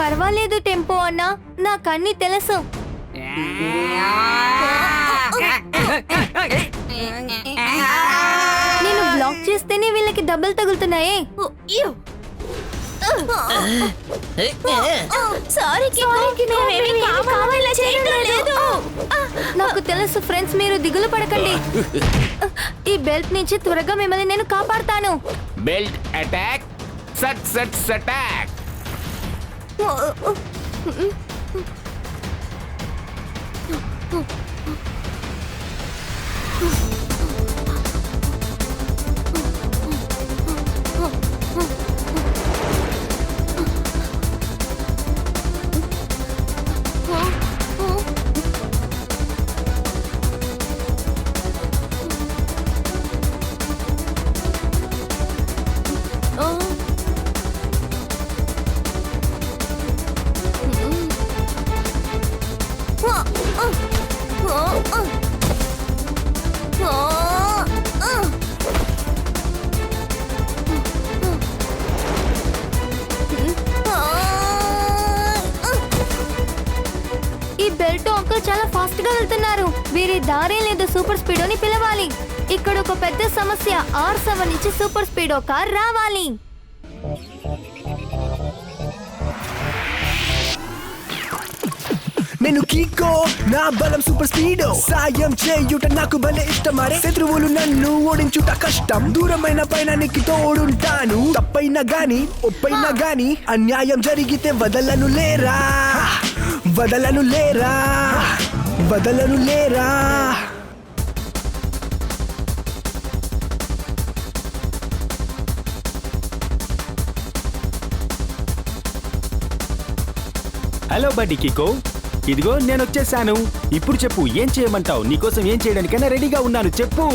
పర్వాలేదు టెంపో అన్నా, నాకన్నీ తెలుసు. నేను బ్లాక్ చేస్తేనే వీళ్ళకి దెబ్బలు తగులుతున్నాయే. నాకు తెలుసు ఫ్రెండ్స్, మీరు దిగులు పడకండి. ఈ బెల్ట్ నుంచి త్వరగా మిమ్మల్ని నేను కాపాడుతాను. బెల్ట్ అటాక్, సట్ సట్ సటాక్. ఈ బెల్ట్ అంకుల్ చాలా ఫాస్ట్ గా వెళ్తున్నారు. వేరే దారే లేదు సూపర్ స్పీడోని పిలవాలి. ఇక్కడ ఒక పెద్ద సమస్య, R7 నుంచి సూపర్ స్పీడో కార్ రావాలి. నేను కీకో, నా బలం సూపర్ స్పీడో. సాయం చేయుట నాకు భలే ఇష్టమరే. శత్రువులు నన్ను ఓడించుట కష్టం. దూరమైన పైన నీకు తోడుంటాను. తప్పైనా గాని ఒప్పైనా గాని అన్యాయం జరిగితే వదలను లేరా, వదలను లేరా, వదలను లేరా. హలో బడ్డీ కికో, ఇదిగో నేను వచ్చేసాను. ఇప్పుడు చెప్పు, ఏం చేయమంటావు? నీకోసం ఏం చేయడానికైనా రెడీగా ఉన్నాను, చెప్పు.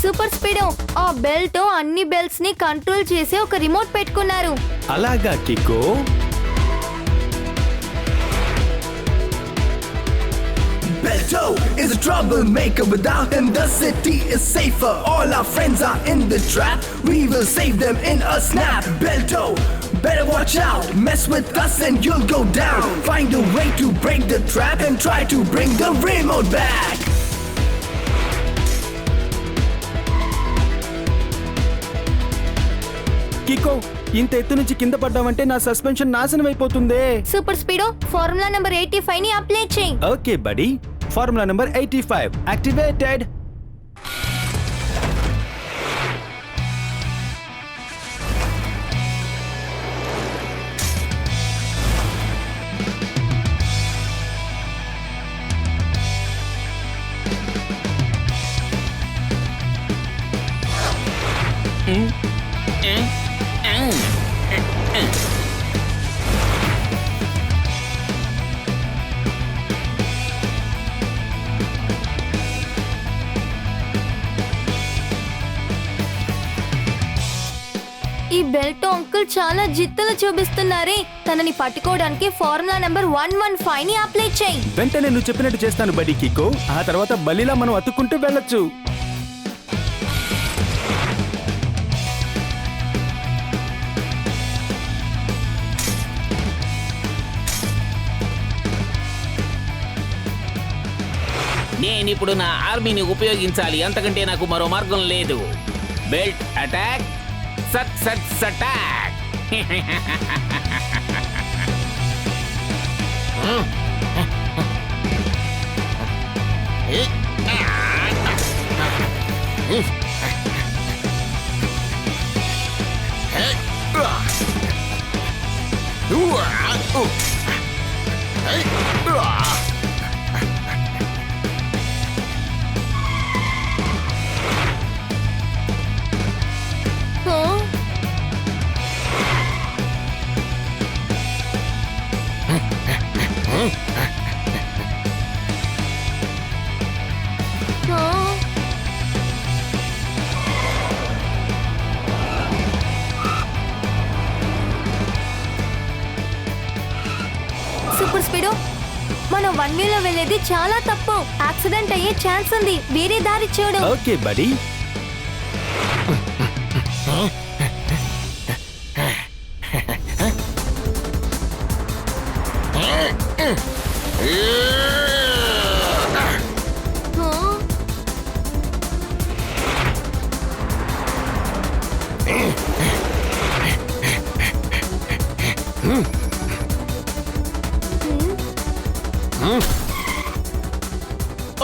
సూపర్ స్పీడో, ఆ బెల్ట్ అన్ని బెల్ట్స్ ని కంట్రోల్ చేసే ఒక రిమోట్ పెట్టుకున్నారు. అలాగా కికో. Belto is a troublemaker. Without him the city is safer. All our friends are in the trap. We will save them in a snap. Belto, better watch out. Mess with us and you'll go down. Find a way to break the trap and try to bring the remote back. కికో, ఇంత ఎత్తు నుంచి కింద పడ్డావంటే నా suspension నాశనం అయిపోతుందే. Super speedo, formula number 85 ని apply చేయి. Okay buddy, formula number 85 activated. ఈ బెల్ట్ అంకుల్ చాలా జిత్తులు చూపిస్తున్నారే. తనని పట్టుకోవడానికి ఫార్ములా నంబర్ 115 ని అప్లై చేయి. వెంటనే నువ్వు చెప్పినట్టు చేస్తాను బడీ కికో. ఆ తర్వాత బలిలా మనం అతుక్కుంటూ వెళ్ళొచ్చు. నేనిప్పుడు నా ఆర్మీని ఉపయోగించాలి, అంతకంటే నాకు మరో మార్గం లేదు. బెల్ట్ అటాక్, సట్ సట్ సటాక్. సూపర్ స్పీడో, మనం 1 వేలో వెళ్ళేది చాలా తప్పు. యాక్సిడెంట్ అయ్యే ఛాన్స్ ఉంది. వేరే దారి చూడు. Okay buddy.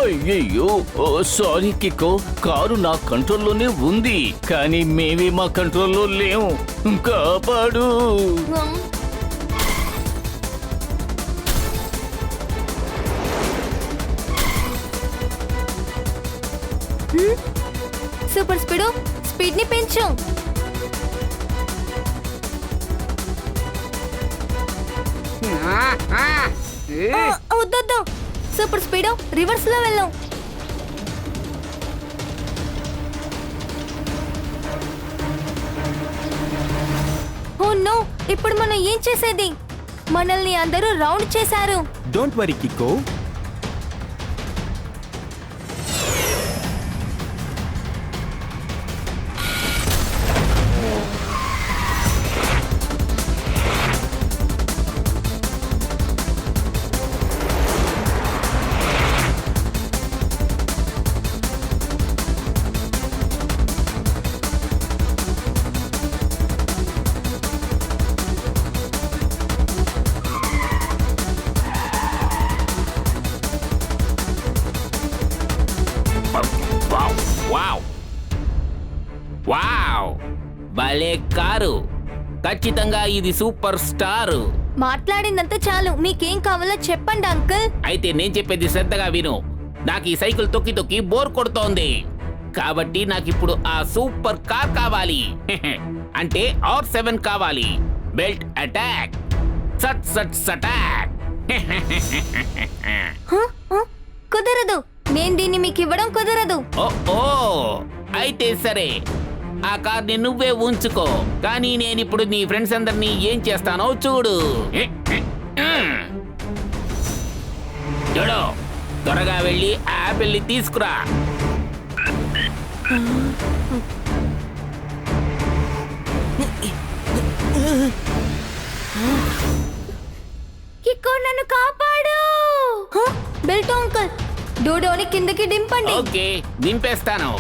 అయ్యయ్యో సారీ కిక్కో, కారు నా కంట్రోల్లోనే ఉంది, కానీ మేమే మా కంట్రోల్లో లేము. కాపాడు. సూపర్ స్పీడ్ ని పెంచు. వద్దొద్దు, సూపర్ స్పీడ్ రివర్స్ లో వెళ్ళాం. ఓ నో, ఇప్పుడు మనం ఏం చేసేది? మనల్ని అందరూ రౌండ్ చేశారు. Don't worry Kicko. Wow wow, భలే కారు. ఖచ్చితంగా ఇది సూపర్ స్టార్. మాట్లాడిందంతా చాలు, మీకేం కావాలో చెప్పండి అంకుల్. అయితే నేను చెప్పేది శ్రద్ధగా విను. నాకు ఈ సైకిల్ తొక్కి తొక్కి బోర్ కొడుతోంది, కాబట్టి నాకు ఇప్పుడు ఆ సూపర్ కార్ కావాలి. అంటే R7 కావాలి. బెల్ట్ అటాక్, సట్ సట్ సటాక్. కుదరదు, నేను దీన్ని మీకు ఇవ్వడం కుదరదు. ఓ అయితే సరే, ఆ కార్ని నువ్వే ఉంచుకో. కానీ నేనిప్పుడు నీ ఫ్రెండ్స్ అందరినీ ఏం చేస్తానో చూడు. చూడు, త్వరగా వెళ్ళి ఆపిల్ని తీసుకురా. కిక్కో, నన్ను కాపాడు. బెల్ట్ అంకుల్, డోడోని కిందకి దింపండి. ఓకే, దింపేస్తాను.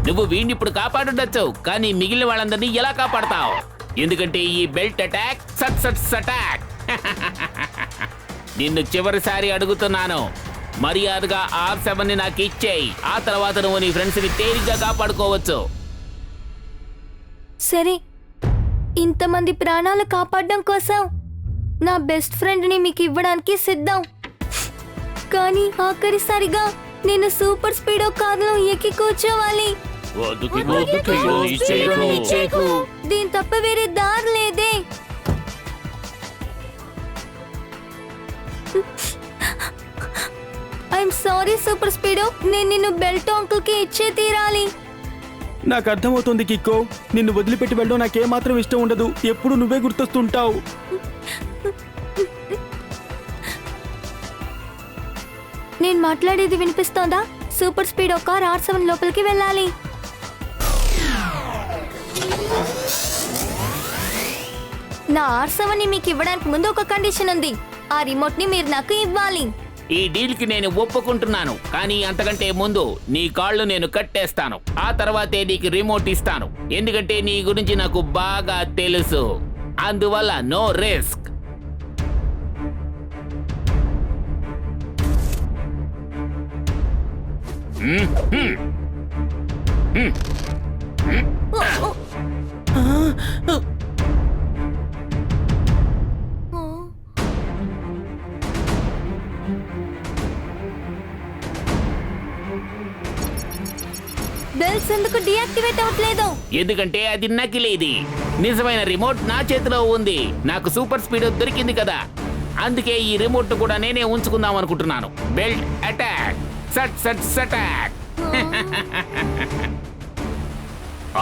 నువ్వు వీడిని ఇప్పుడు కాపాడుండొచ్చు, కానీ మిగిలిన వాళ్ళందరినీ ఎలా కాపాడతావు? ఎందుకంటే ఈ బెల్ట్ అటాక్ సట్ సట్ సటాక్. నిన్ను చివరిసారి అడుగుతున్నాను, మర్యాదగా R7 ని నాకు ఇచ్చేయి. ఆ తర్వాత నువ్వు నీ ఫ్రెండ్స్ ని తేలిగ్గా కాపాడుకోవచ్చు. సరే, ఇంతమంది ప్రాణాలు కాపాడడం కోసం నా బెస్ట్ ఫ్రెండ్ ని మీకు ఇవ్వడానికి సిద్ధం. కానీ ఆఖరిసారిగా నేను సూపర్ స్పీడో కారులో ఎక్కి కూర్చోవాలి. దీని తప్ప వేరే దారి లేదే. ఐఎమ్ సారీ సూపర్ స్పీడో, నేను నిన్ను బెల్ట్ అంకుల్ కి ఇచ్చే తీరాలి. నాకు అర్థమవుతుంది కిక్కో, నిన్ను వదిలిపెట్టి వెళ్ళడం నాకేమాత్రం ఇష్టం ఉండదు. ఎప్పుడు నువ్వే గుర్తొస్తుంటావు. నేను మాట్లాడేది వినిపిస్తోందా? సూపర్ స్పీడో కార్ R7 లోపలికి వెళ్ళాలి. నా R7 ని మీకు ఇవ్వడానికి ముందు ఒక కండిషన్ ఉంది. ఆ రిమోట్ ని మీరు నాకు ఇవ్వాలి. ఈ డీల్ కి నేను ఒప్పుకుంటున్నాను, కానీ అంతకంటే ముందు నీ కాళ్ళు నేను కట్టేస్తాను. ఆ తర్వాతే నీకు రిమోట్ ఇస్తాను. ఎందుకంటే నీ గురించి నాకు బాగా తెలుసు. అందువల్ల నో రిస్క్. బెల్స్ ఎందుకు డియాక్టివేట్ అవ్వట్లేదు? ఎందుకంటే అది నకిలీది. నిజమైన రిమోట్ నా చేతిలో ఉంది. నాకు సూపర్ స్పీడ్ దొరికింది కదా, అందుకే ఈ రిమోట్ కూడా నేనే ఉంచుకుందాం అనుకుంటున్నాను. బెల్ట్ అటాక్, సట్ సట్ సటాక్.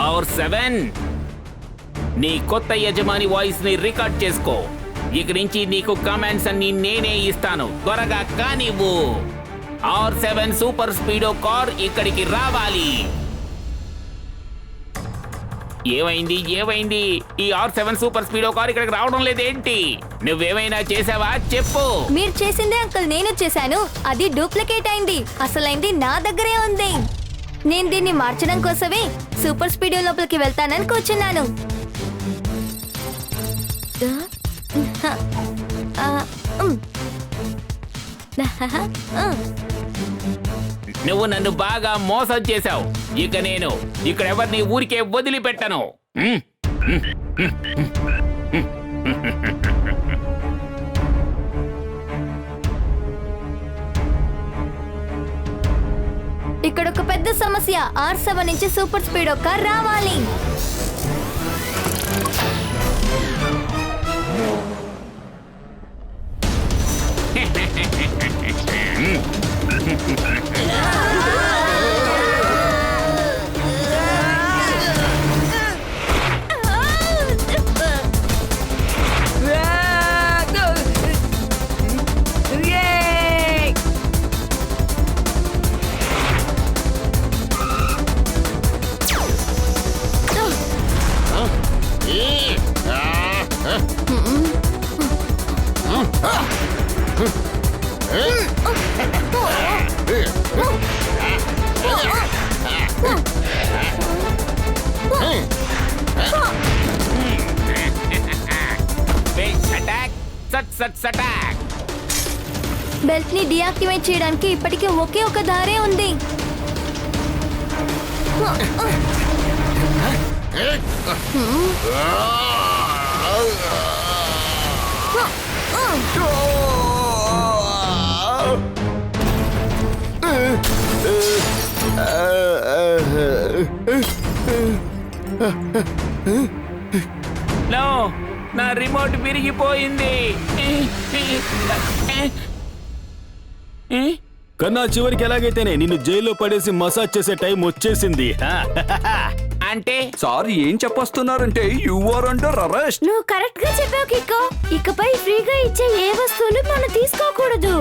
R7, నీ కొత్త యజమాని వాయిస్ ని రికార్డ్ చేసుకో. ఇక నుంచి నీకు కమాండ్స్ అన్ని నేనే ఇస్తాను. త్వరగా కానివ్వు. R7 సూపర్ స్పీడో కార్ ఇక్కడికి రావాలి. ఏమైంది ఈ R7 సూపర్ స్పీడో కార్ ఇక్కడికి రావడం లేదేంటి? నువ్వేమైనా చేసావా చెప్పు. మీరు చేసిందే అంకుల్ నేను చేశాను. అది డూప్లికేట్ అయింది. అసలైంది నా దగ్గరే ఉంది. నేను దీన్ని మార్చడం కోసమే సూపర్ స్పీడో లోపలికి వెళ్తానని కూర్చున్నాను. నువ్వు నన్ను బాగా మోసం చేశావు. ఇక నేను ఇక్కడ ఎవరిని ఊరికే వదిలిపెట్టను. ఇక్కడ ఒక పెద్ద సమస్య. R7 నుంచి సూపర్ స్పీడో కార్ రావాలి. బెల్ట్ ని డియాక్టివేట్ చేయడానికి ఇప్పటికే ఒకే ఒక దారే ఉంది. నా రిమోట్ విరిగిపోయింది. కన్నా చివరికి ఎలాగైతేనే నిన్ను జైల్లో పడేసి మసాజ్ చేసే టైం వచ్చేసింది. అంటే సార్ ఏం చెప్పొస్తున్నారంటే యు ఆర్ అండర్ అరెస్ట్. నువ్వు కరెక్ట్ గా చెప్పావు కిక్కో. ఇకపై ఫ్రీగా ఇచ్చే ఏ వస్తువులు మనం తీసుకోకూడదు.